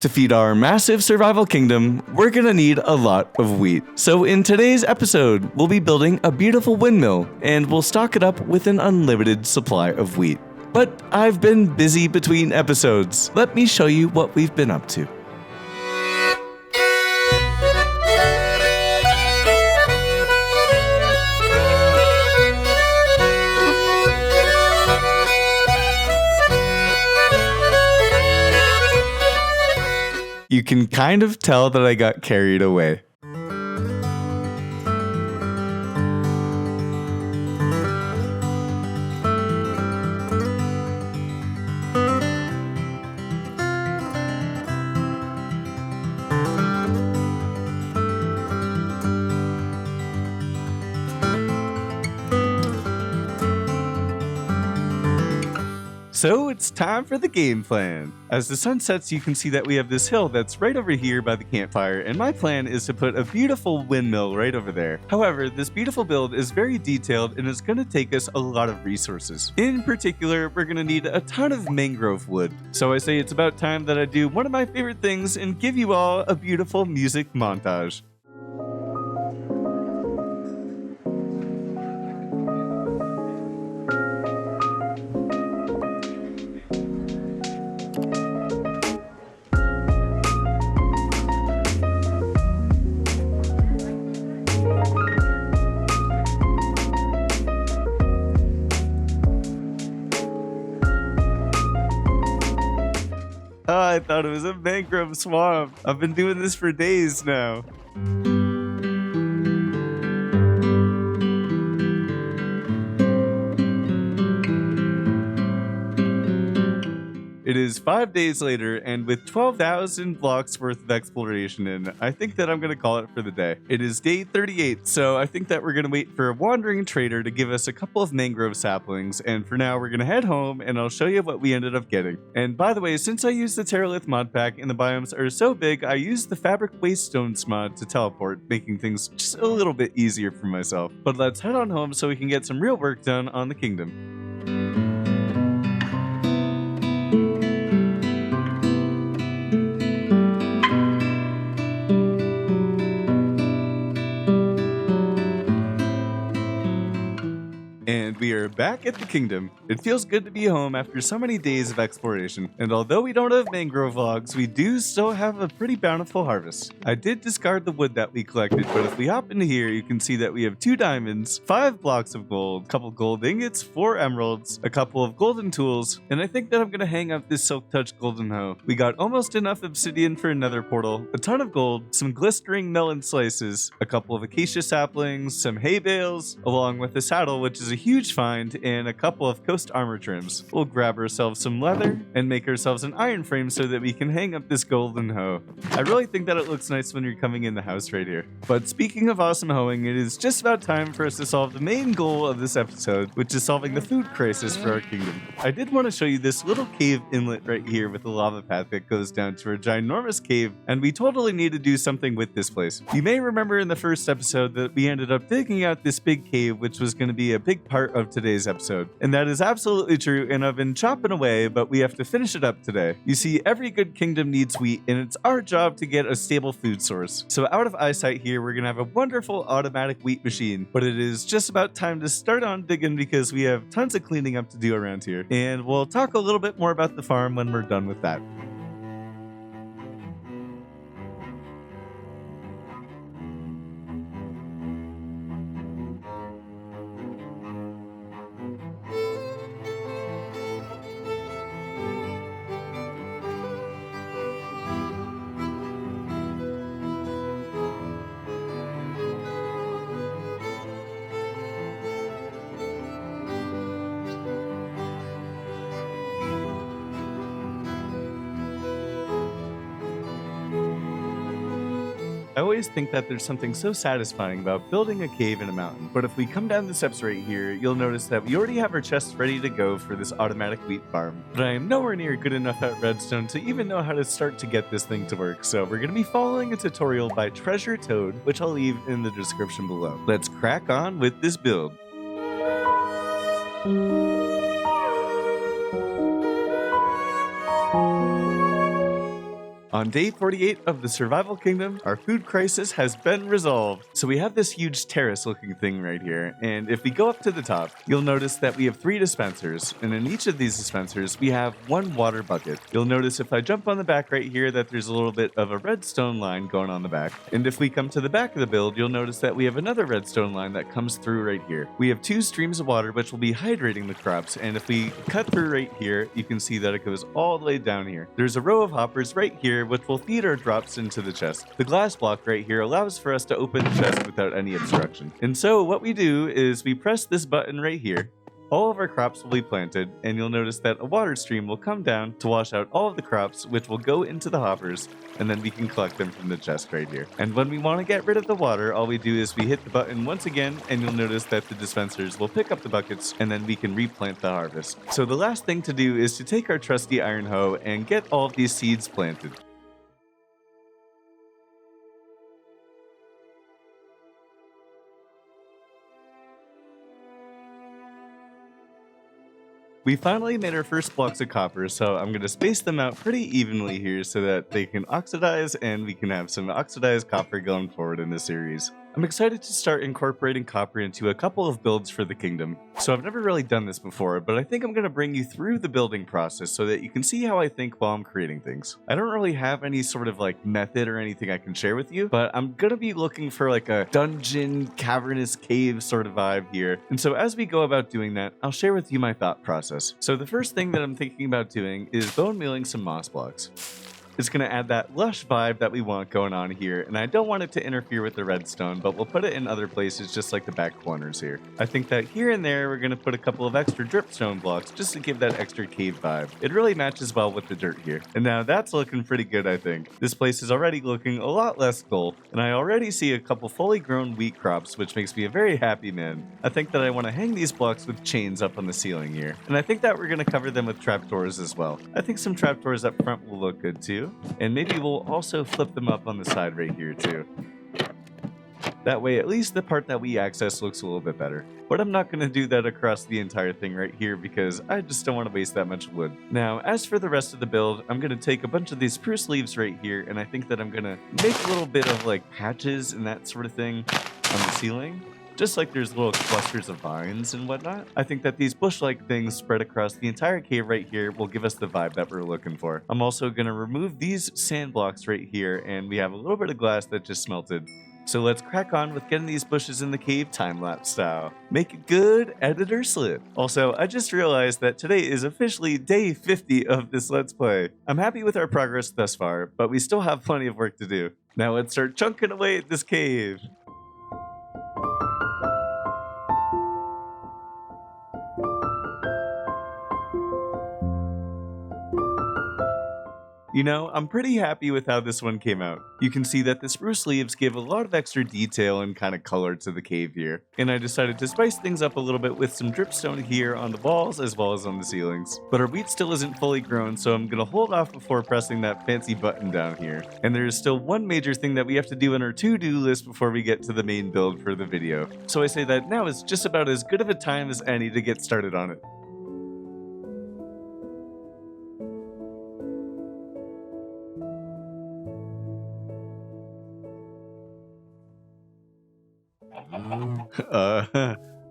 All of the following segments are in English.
To feed our massive survival kingdom, we're gonna need a lot of wheat. So in today's episode, we'll be building a beautiful windmill, and we'll stock it up with an unlimited supply of wheat. But I've been busy between episodes. Let me show you what we've been up to. You can kind of tell that I got carried away. So it's time for the game plan. As the sun sets, you can see that we have this hill that's right over here by the campfire, and my plan is to put a beautiful windmill right over there. However, this beautiful build is very detailed and it's going to take us a lot of resources. In particular, we're going to need a ton of mangrove wood. So I say it's about time that I do one of my favorite things and give you all a beautiful music montage. Oh, I thought it was a mangrove swamp. I've been doing this for days now. It is 5 days later, and with 12,000 blocks worth of exploration in, I think that I'm going to call it for the day. It is day 38, so I think that we're going to wait for a wandering trader to give us a couple of mangrove saplings, and for now we're going to head home and I'll show you what we ended up getting. And by the way, since I used the Terralith mod pack and the biomes are so big, I used the Fabric Wastestones mod to teleport, making things just a little bit easier for myself. But let's head on home so we can get some real work done on the kingdom. And we are back at the kingdom. It feels good to be home after so many days of exploration, and although we don't have mangrove logs, we do still have a pretty bountiful harvest. I did discard the wood that we collected, but if we hop into here, you can see that we have 2 diamonds, 5 blocks of gold, a couple gold ingots, 4 emeralds, a couple of golden tools, and I think that I'm gonna hang up this silk touch golden hoe. We got almost enough obsidian for another portal, a ton of gold, some glistering melon slices, a couple of acacia saplings, some hay bales, along with a saddle, which is a huge find, and a couple of coast armor trims. We'll grab ourselves some leather and make ourselves an iron frame so that we can hang up this golden hoe. I really think that it looks nice when you're coming in the house right here. But speaking of awesome hoeing, it is just about time for us to solve the main goal of this episode, which is solving the food crisis for our kingdom. I did want to show you this little cave inlet right here with a lava path that goes down to a ginormous cave, and we totally need to do something with this place. You may remember in the first episode that we ended up digging out this big cave, which was going to be a big part of today's episode. And that is absolutely true, and I've been chopping away, but we have to finish it up today. You see, every good kingdom needs wheat, and it's our job to get a stable food source. So out of eyesight here, we're gonna have a wonderful automatic wheat machine, but it is just about time to start on digging because we have tons of cleaning up to do around here. And we'll talk a little bit more about the farm when we're done with that. I always think that there's something so satisfying about building a cave in a mountain, but if we come down the steps right here, you'll notice that we already have our chests ready to go for this automatic wheat farm. But I am nowhere near good enough at redstone to even know how to start to get this thing to work, so we're going to be following a tutorial by Treasure Toad, which I'll leave in the description below. Let's crack on with this build. On day 48 of the Survival Kingdom, our food crisis has been resolved. So we have this huge terrace looking thing right here, and if we go up to the top, you'll notice that we have 3 dispensers, and in each of these dispensers, we have 1 water bucket. You'll notice if I jump on the back right here that there's a little bit of a redstone line going on the back, and if we come to the back of the build, you'll notice that we have another redstone line that comes through right here. We have 2 streams of water which will be hydrating the crops, and if we cut through right here, you can see that it goes all the way down here. There's a row of hoppers right here which will feed our drops into the chest. The glass block right here allows for us to open the chest without any obstruction. And so what we do is we press this button right here. All of our crops will be planted, and you'll notice that a water stream will come down to wash out all of the crops, which will go into the hoppers, and then we can collect them from the chest right here. And when we want to get rid of the water, all we do is we hit the button once again, and you'll notice that the dispensers will pick up the buckets, and then we can replant the harvest. So the last thing to do is to take our trusty iron hoe and get all of these seeds planted. We finally made our first blocks of copper, so I'm going to space them out pretty evenly here so that they can oxidize and we can have some oxidized copper going forward in this series. I'm excited to start incorporating copper into a couple of builds for the kingdom. So I've never really done this before, but I think I'm going to bring you through the building process so that you can see how I think while I'm creating things. I don't really have any sort of like method or anything I can share with you, but I'm going to be looking for like a dungeon, cavernous cave sort of vibe here. And so as we go about doing that, I'll share with you my thought process. So the first thing that I'm thinking about doing is bone mealing some moss blocks. It's going to add that lush vibe that we want going on here, and I don't want it to interfere with the redstone, but we'll put it in other places just like the back corners here. I think that here and there we're going to put a couple of extra dripstone blocks just to give that extra cave vibe. It really matches well with the dirt here. And now that's looking pretty good, I think. This place is already looking a lot less dull, and I already see a couple fully grown wheat crops, which makes me a very happy man. I think that I want to hang these blocks with chains up on the ceiling here, and I think that we're going to cover them with trapdoors as well. I think some trapdoors up front will look good too. And maybe we'll also flip them up on the side right here too. That way at least the part that we access looks a little bit better. But I'm not going to do that across the entire thing right here because I just don't want to waste that much wood. Now, as for the rest of the build, I'm going to take a bunch of these spruce leaves right here, and I think that I'm going to make a little bit of like patches and that sort of thing on the ceiling. Just like there's little clusters of vines and whatnot. I think that these bush-like things spread across the entire cave right here will give us the vibe that we're looking for. I'm also going to remove these sand blocks right here, and we have a little bit of glass that just melted. So let's crack on with getting these bushes in the cave time-lapse style. Make it good, editor slip. Also, I just realized that today is officially day 50 of this Let's Play. I'm happy with our progress thus far, but we still have plenty of work to do. Now let's start chunking away at this cave. You know, I'm pretty happy with how this one came out. You can see that the spruce leaves give a lot of extra detail and kind of color to the cave here. And I decided to spice things up a little bit with some dripstone here on the walls as well as on the ceilings. But our wheat still isn't fully grown, so I'm gonna hold off before pressing that fancy button down here. And there is still one major thing that we have to do on our to-do list before we get to the main build for the video. So I say that now is just about as good of a time as any to get started on it.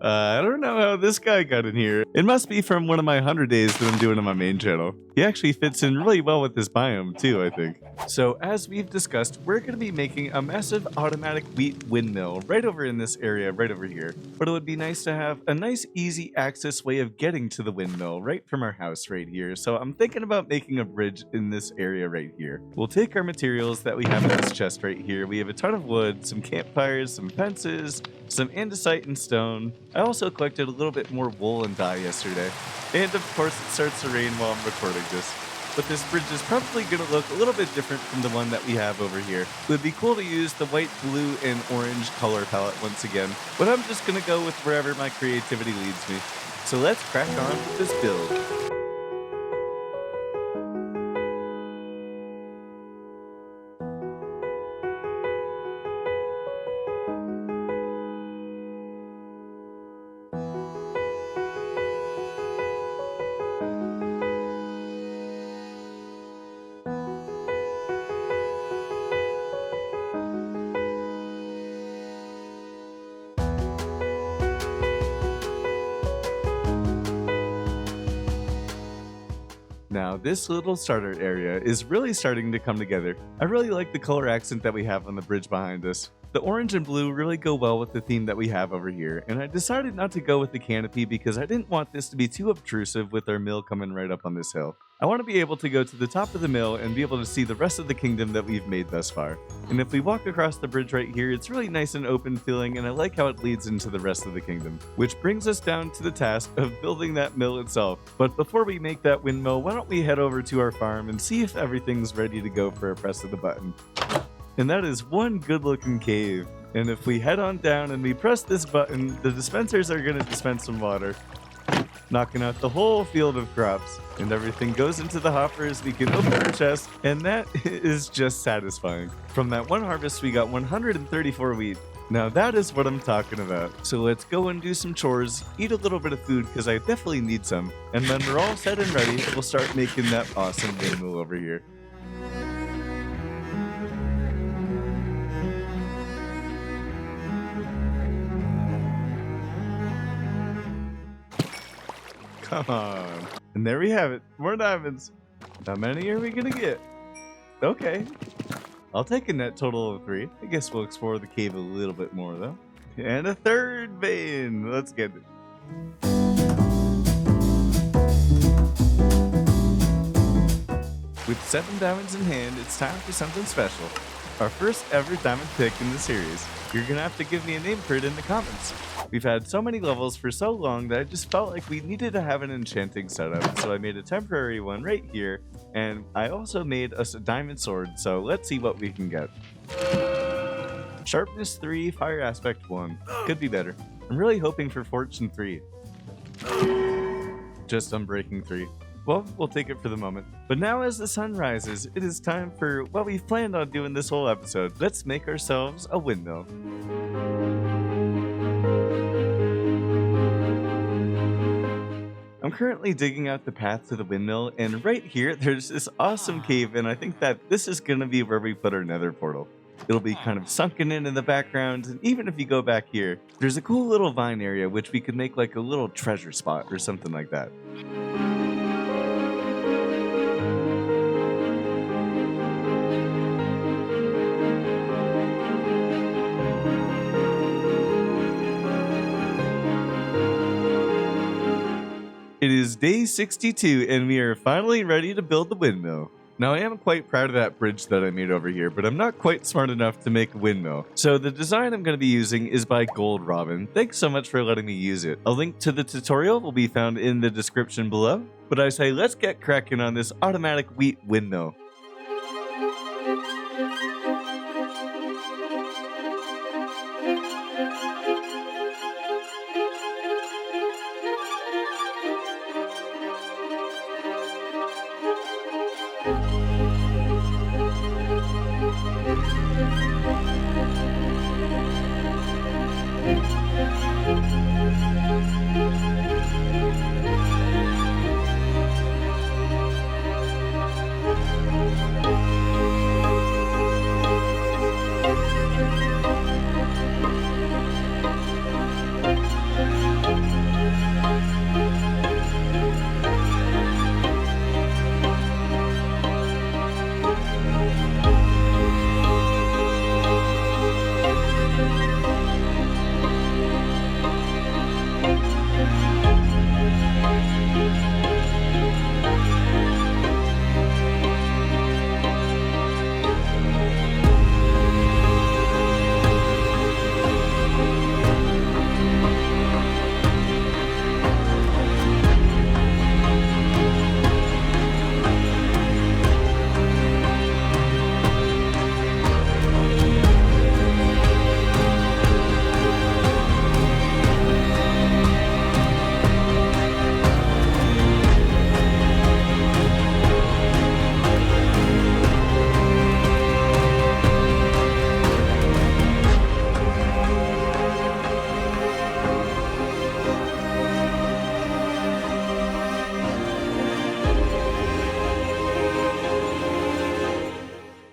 I don't know how this guy got in here. It must be from one of my 100 days that I'm doing on my main channel. He actually fits in really well with this biome too, I think. So as we've discussed, we're going to be making a massive automatic wheat windmill right over in this area, right over here. But it would be nice to have a nice easy access way of getting to the windmill right from our house right here. So I'm thinking about making a bridge in this area right here. We'll take our materials that we have in this chest right here. We have a ton of wood, some campfires, some fences, some andesite and stone. I also collected a little bit more wool and dye yesterday. And of course it starts to rain while I'm recording this. But this bridge is probably going to look a little bit different from the one that we have over here. It would be cool to use the white, blue, and orange color palette once again, but I'm just going to go with wherever my creativity leads me. So let's crack on with this build. Now, this little starter area is really starting to come together. I really like the color accent that we have on the bridge behind us. The orange and blue really go well with the theme that we have over here, and I decided not to go with the canopy because I didn't want this to be too obtrusive with our mill coming right up on this hill. I want to be able to go to the top of the mill and be able to see the rest of the kingdom that we've made thus far. And if we walk across the bridge right here, it's really nice and open feeling, and I like how it leads into the rest of the kingdom. Which brings us down to the task of building that mill itself. But before we make that windmill, why don't we head over to our farm and see if everything's ready to go for a press of the button. And that is one good looking cave. And if we head on down and we press this button, the dispensers are going to dispense some water, knocking out the whole field of crops. And everything goes into the hoppers, we can open our chest, and that is just satisfying. From that one harvest, we got 134 wheat. Now that is what I'm talking about. So let's go and do some chores, eat a little bit of food because I definitely need some. And when we're all set and ready, we'll start making that awesome windmill over here. Come on. And there we have it. More diamonds. How many are we gonna get? Okay. I'll take a net total of 3. I guess we'll explore the cave a little bit more though. And a third vein. Let's get it. With 7 diamonds in hand, it's time for something special. Our first ever diamond pick in the series. You're gonna have to give me a name for it in the comments. We've had so many levels for so long that I just felt like we needed to have an enchanting setup, so I made a temporary one right here, and I also made us a diamond sword, so let's see what we can get. Sharpness 3, Fire Aspect 1. Could be better. I'm really hoping for Fortune 3. Just Unbreaking 3. Well, we'll take it for the moment. But now as the sun rises, it is time for what we've planned on doing this whole episode. Let's make ourselves a windmill. I'm currently digging out the path to the windmill, and right here there's this awesome cave, and I think that this is going to be where we put our nether portal. It'll be kind of sunken in the background, and even if you go back here, there's a cool little vine area which we could make like a little treasure spot or something like that. It is day 62 and we are finally ready to build the windmill. Now I am quite proud of that bridge that I made over here, but I'm not quite smart enough to make a windmill. So the design I'm going to be using is by Gold Robin. Thanks so much for letting me use it. A link to the tutorial will be found in the description below. But I say let's get cracking on this automatic wheat windmill.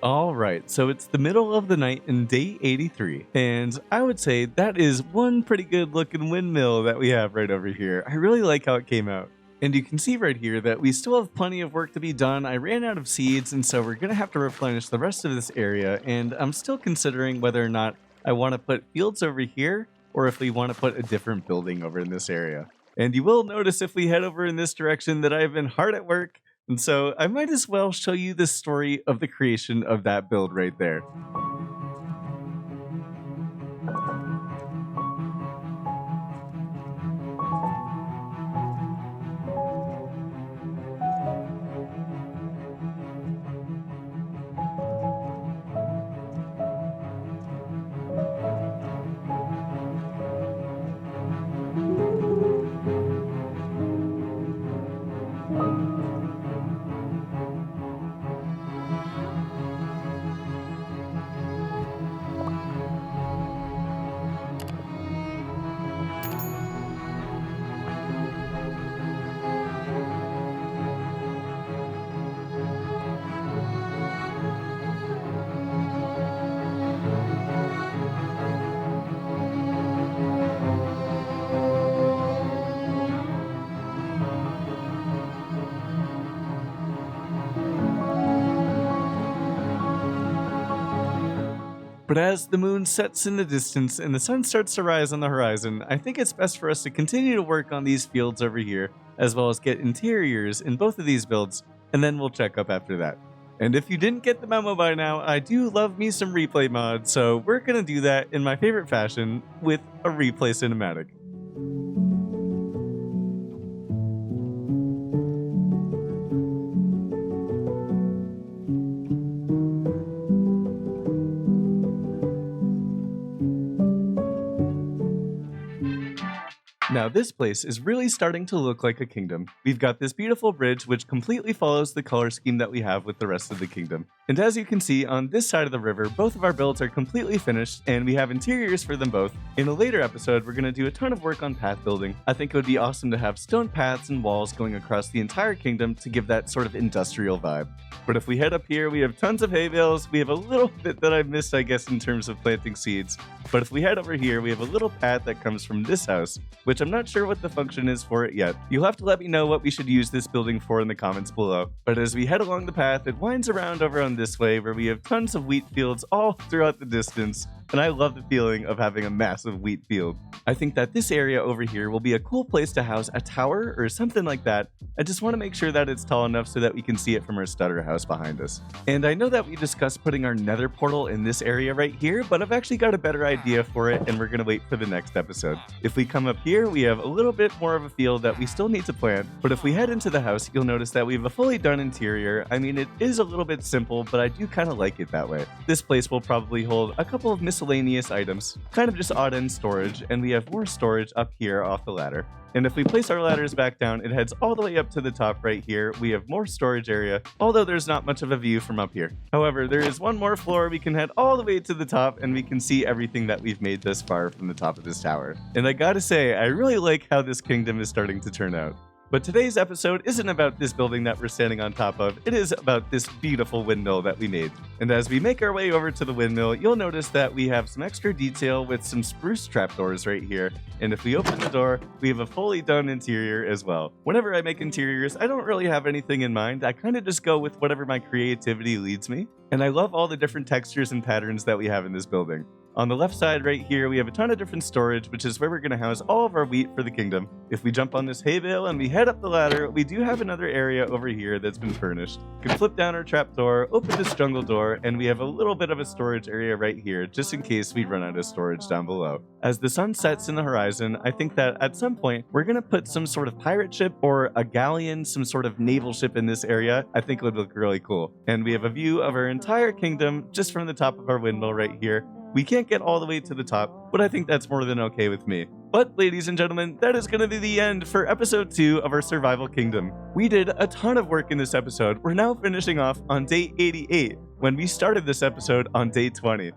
Alright, so it's the middle of the night in day 83, and I would say that is one pretty good looking windmill that we have right over here. I really like how it came out. And you can see right here that we still have plenty of work to be done. I ran out of seeds, and so we're gonna have to replenish the rest of this area, and I'm still considering whether or not I want to put fields over here, or if we want to put a different building over in this area. And you will notice if we head over in this direction that I've been hard at work, and so I might as well show you the story of the creation of that build right there. But as the moon sets in the distance and the sun starts to rise on the horizon, I think it's best for us to continue to work on these fields over here, as well as get interiors in both of these builds, and then we'll check up after that. And if you didn't get the memo by now, I do love me some replay mods, so we're gonna do that in my favorite fashion with a replay cinematic. Now this place is really starting to look like a kingdom. We've got this beautiful bridge which completely follows the color scheme that we have with the rest of the kingdom. And as you can see on this side of the river, both of our builds are completely finished and we have interiors for them both. In a later episode, we're going to do a ton of work on path building. I think it would be awesome to have stone paths and walls going across the entire kingdom to give that sort of industrial vibe. But if we head up here, we have tons of hay bales. We have a little bit that I missed, I guess, in terms of planting seeds. But if we head over here, we have a little path that comes from this house, which I'm not sure what the function is for it yet. You'll have to let me know what we should use this building for in the comments below. But as we head along the path, it winds around over on this way where we have tons of wheat fields all throughout the distance. And I love the feeling of having a massive wheat field. I think that this area over here will be a cool place to house a tower or something like that. I just want to make sure that it's tall enough so that we can see it from our stutter house behind us. And I know that we discussed putting our nether portal in this area right here, but I've actually got a better idea for it and we're going to wait for the next episode. If we come up here, we have a little bit more of a field that we still need to plant, but if we head into the house, you'll notice that we have a fully done interior. I mean, it is a little bit simple, but I do kind of like it that way. This place will probably hold a couple of miscellaneous items, kind of just odd end storage, and we have more storage up here off the ladder. And if we place our ladders back down, it heads all the way up to the top right here. We have more storage area, although there's not much of a view from up here. However, there is one more floor. We can head all the way to the top and we can see everything that we've made thus far from the top of this tower. And I gotta say, I really like how this kingdom is starting to turn out. But today's episode isn't about this building that we're standing on top of, it is about this beautiful windmill that we made. And as we make our way over to the windmill, you'll notice that we have some extra detail with some spruce trapdoors right here. And if we open the door, we have a fully done interior as well. Whenever I make interiors, I don't really have anything in mind. I kind of just go with whatever my creativity leads me. And I love all the different textures and patterns that we have in this building. On the left side right here, we have a ton of different storage, which is where we're going to house all of our wheat for the kingdom. If we jump on this hay bale and we head up the ladder, we do have another area over here that's been furnished. We can flip down our trapdoor, open this jungle door, and we have a little bit of a storage area right here, just in case we run out of storage down below. As the sun sets in the horizon, I think that at some point, we're going to put some sort of pirate ship or a galleon, some sort of naval ship in this area. I think it would look really cool. And we have a view of our entire kingdom just from the top of our windmill right here. We can't get all the way to the top, but I think that's more than okay with me. But ladies and gentlemen, that is going to be the end for episode 2 of our survival kingdom. We did a ton of work in this episode. We're now finishing off on day 88 when we started this episode on day 20.